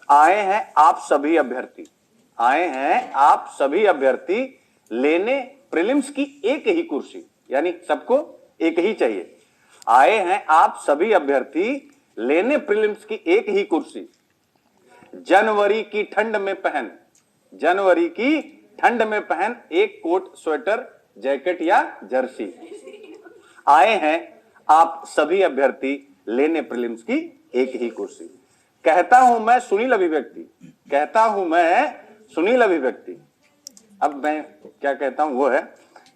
आए हैं आप सभी अभ्यर्थी, आए हैं आप सभी अभ्यर्थी लेने प्रीलिम्स की एक ही कुर्सी, यानी सबको एक ही चाहिए। आए हैं आप सभी अभ्यर्थी लेने प्रीलिम्स की एक ही कुर्सी। जनवरी की ठंड में पहन, जनवरी की ठंड में पहन एक कोट, स्वेटर, जैकेट या जर्सी। आए हैं आप सभी अभ्यर्थी लेने प्रीलिम्स की एक ही कुर्सी। कहता हूं मैं सुनील अभिव्यक्ति, कहता हूं मैं सुनील अभिव्यक्ति। अब मैं क्या कहता हूं वो है,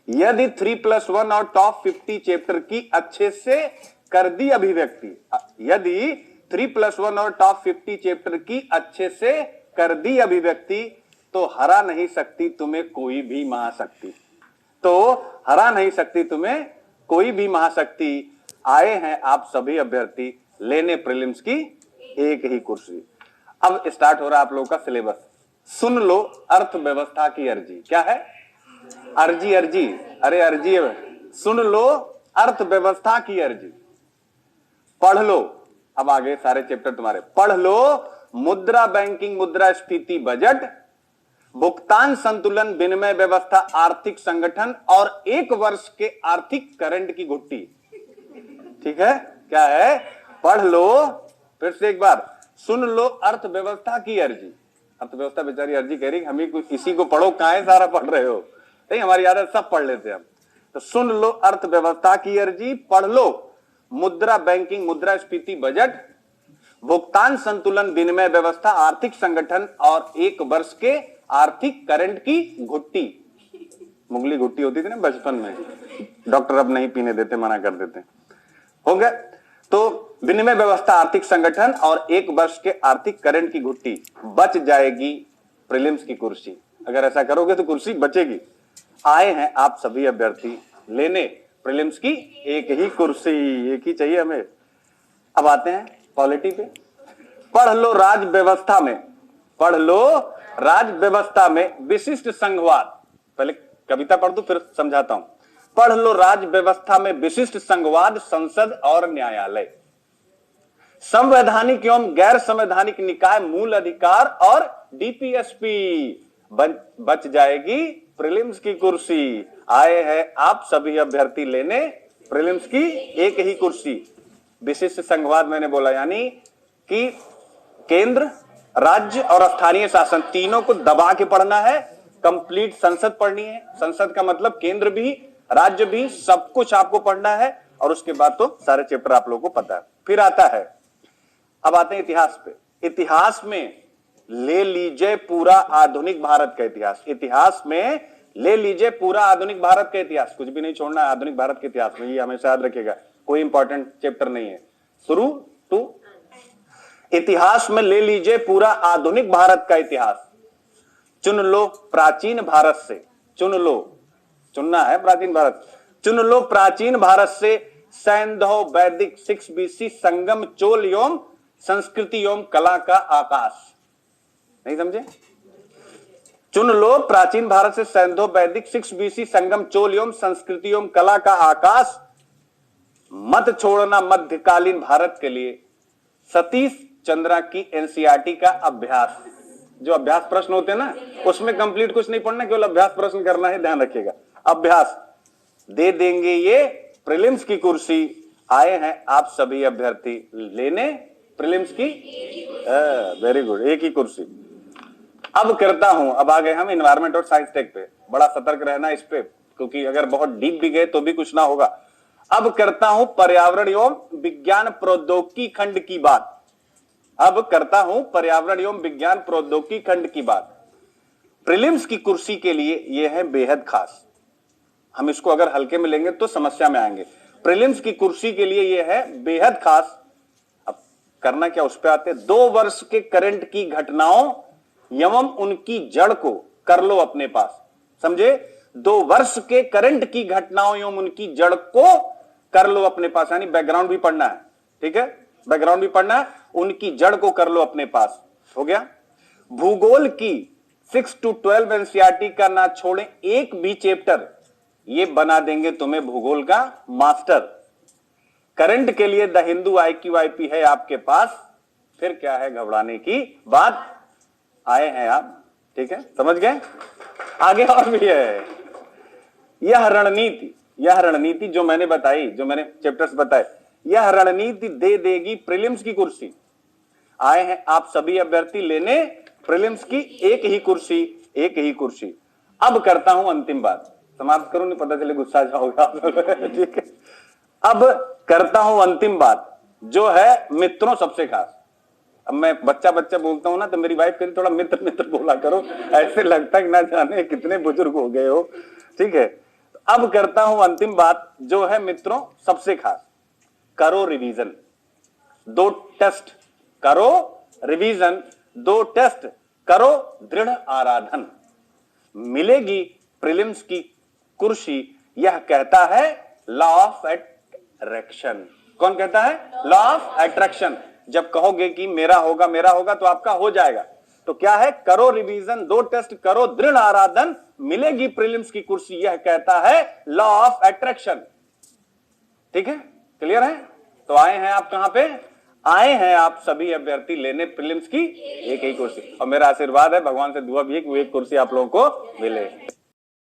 यदि 3+1 और टॉप 50 चैप्टर की अच्छे से कर दी अभिव्यक्ति, यदि 3+1 और टॉप 50 चैप्टर की अच्छे से कर दी अभिव्यक्ति, तो हरा नहीं सकती तुम्हें कोई भी महाशक्ति, तो हरा नहीं सकती तुम्हें कोई भी महाशक्ति। आए हैं आप सभी अभ्यर्थी लेने प्रीलिम्स की एक ही कुर्सी। अब स्टार्ट हो रहा है आप लोगों का सिलेबस। सुन लो अर्थव्यवस्था की अर्जी। क्या है? अर्जी, अर्जी, अरे अर्जी है। सुन लो अर्थव्यवस्था की अर्जी, पढ़ लो। अब आगे सारे चैप्टर तुम्हारे, पढ़ लो मुद्रा बैंकिंग, मुद्रास्फीति, बजट, भुगतान संतुलन, विनिमय व्यवस्था, आर्थिक संगठन और एक वर्ष के आर्थिक करंट की घुट्टी। ठीक है? क्या है? पढ़ लो। फिर से एक बार, सुन लो अर्थव्यवस्था की अर्जी। अर्थव्यवस्था बेचारी अर्जी कह रही, हम ही किसी को पढ़ो, काहे सारा पढ़ रहे हो? नहीं, हमारी आदत सब पढ़ लेते हैं हम। तो सुन लो अर्थव्यवस्था की अर्जी, पढ़ लो मुद्रा बैंकिंग, मुद्रास्फीति, बजट, भुगतान संतुलन, विनिमय व्यवस्था, आर्थिक संगठन और एक वर्ष के आर्थिक करंट की घुट्टी। मुगली घुट्टी होती थी ना बचपन में, डॉक्टर अब नहीं पीने देते, मना कर देते। हो गया? तो विनिमय व्यवस्था, आर्थिक संगठन और एक वर्ष के आर्थिक करंट की घुट्टी, बच जाएगी प्रीलिम्स की कुर्सी। अगर ऐसा करोगे तो कुर्सी बचेगी। आए हैं आप सभी अभ्यर्थी लेने प्रीलिम्स की एक ही कुर्सी, एक ही चाहिए हमें। अब आते हैं पॉलिटी पे। पढ़ लो राज व्यवस्था में, पढ़ लो राज व्यवस्था में विशिष्ट संघवाद। पहले कविता पढ़ दो फिर समझाता हूं। पढ़ लो राज व्यवस्था में विशिष्ट संघवाद, संसद और न्यायालय, संवैधानिक एवं गैर संवैधानिक निकाय, मूल अधिकार और डीपीएसपी। बच जाएगी प्रीलिम्स की कुर्सी। आए हैं आप सभी अभ्यर्थी लेने प्रीलिम्स की एक ही कुर्सी। विशिष्ट संघवाद मैंने बोला, यानी कि केंद्र, राज्य और स्थानीय शासन तीनों को दबा के पढ़ना है। कंप्लीट संसद पढ़नी है। संसद का मतलब केंद्र भी, राज्य भी, सब कुछ आपको पढ़ना है। और उसके बाद तो सारे चैप्टर आप लोगों को पता है। फिर आता है, अब आते हैं इतिहास पे। इतिहास में ले लीजिए पूरा आधुनिक भारत का इतिहास। इतिहास में ले लीजिए पूरा आधुनिक भारत का इतिहास, कुछ भी नहीं छोड़ना है आधुनिक भारत के इतिहास में, ये हमेशा याद रखिएगा। कोई इंपॉर्टेंट चैप्टर नहीं है। शुरू टू इतिहास में ले लीजिए पूरा आधुनिक भारत का इतिहास। चुन लो प्राचीन भारत से, चुन लो, चुनना है प्राचीन भारत। चुन लो प्राचीन भारत से सैंधव, वैदिक, 6 BC, संगम, चोल एवं संस्कृति एवं कला का आकाश। नहीं समझे? चुन लो प्राचीन भारत से सैंधव, वैदिक, 6 BC, संगम, चोल एवं संस्कृति एवं कला का आकाश। मत छोड़ना मध्यकालीन भारत के लिए सतीश चंद्रा की एनसीईआरटी का अभ्यास। जो अभ्यास प्रश्न होते हैं ना, उसमें कंप्लीट कुछ नहीं पढ़ना, केवल अभ्यास प्रश्न करना है, ध्यान रखिएगा। अभ्यास दे देंगे ये प्रीलिम्स की कुर्सी। आए हैं आप सभी अभ्यर्थी लेने प्रीलिम्स की, वेरी गुड, एक ही कुर्सी। अब करता हूं, अब आ गए हम एनवायरमेंट और साइंस टेक पे। बड़ा सतर्क रहना इस पे, क्योंकि अगर बहुत डीप भी गए तो भी कुछ ना होगा। अब करता हूं पर्यावरण एवं विज्ञान प्रौद्योगिकी खंड की बात। अब करता हूं पर्यावरण एवं विज्ञान प्रौद्योगिकी खंड की बात। प्रीलिम्स की कुर्सी के लिए यह है बेहद खास। हम इसको अगर हल्के में लेंगे तो समस्या में आएंगे। प्रीलिम्स की कुर्सी के लिए यह है बेहद खास। अब करना क्या, उस पे आते हैं। 2 वर्ष के करंट की घटनाओं एवं उनकी जड़ को कर लो अपने पास। समझे? 2 वर्ष के करंट की घटनाओं एवं उनकी जड़ को कर लो अपने पास, यानी बैकग्राउंड भी पढ़ना है। ठीक है? बैकग्राउंड भी पढ़ना है, उनकी जड़ को कर लो अपने पास। हो गया? भूगोल की 6 to 12 एनसीईआरटी का ना छोड़ें एक भी चैप्टर, ये बना देंगे तुम्हें भूगोल का मास्टर। करंट के लिए द हिंदू IQIP है आपके पास। फिर क्या है घबराने की बात। आए हैं आप, ठीक है, समझ गए। आगे और भी है। यह रणनीति जो मैंने बताई, जो मैंने चैप्टर्स बताए, यह रणनीति दे देगी प्रीलिम्स की कुर्सी। आए हैं आप सभी अभ्यर्थी लेने प्रीलिम्स की एक ही कुर्सी, एक ही कुर्सी। अब करता हूं अंतिम बात, समाप्त करूं, नहीं पता चले गुस्सा जाओगे आप। ठीक है, अब करता हूं अंतिम बात, जो है मित्रों सबसे खास। अब मैं बच्चा बच्चा बोलता हूं ना, तो मेरी वाइफ कहती थोड़ा मित्र मित्र बोला करो, ऐसे लगता है कि ना जाने कितने बुजुर्ग हो गए हो। ठीक है, अब करता हूं अंतिम बात, जो है मित्रों सबसे खास। करो रिवीजन, 2 टेस्ट करो, रिवीजन 2 टेस्ट करो, दृढ़ आराधन, मिलेगी प्रीलिम्स की कुर्सी। यह कहता है लॉ ऑफ अट्रैक्शन। कौन कहता है? Law of attraction. जब कहोगे कि मेरा होगा तो आपका हो जाएगा। तो क्या है? करो रिवीजन, 2 टेस्ट करो, दृढ़ आराधन, मिलेगी प्रीलिम्स की कुर्सी। यह कहता है लॉ ऑफ अट्रैक्शन। ठीक है, क्लियर है? तो आए हैं आप कहां पे? आए हैं आप सभी अभ्यर्थी लेने प्रीलिम्स की एक ही कुर्सी। और मेरा आशीर्वाद है, भगवान से दुआ भी है कि वो एक कुर्सी आप लोगों को मिले।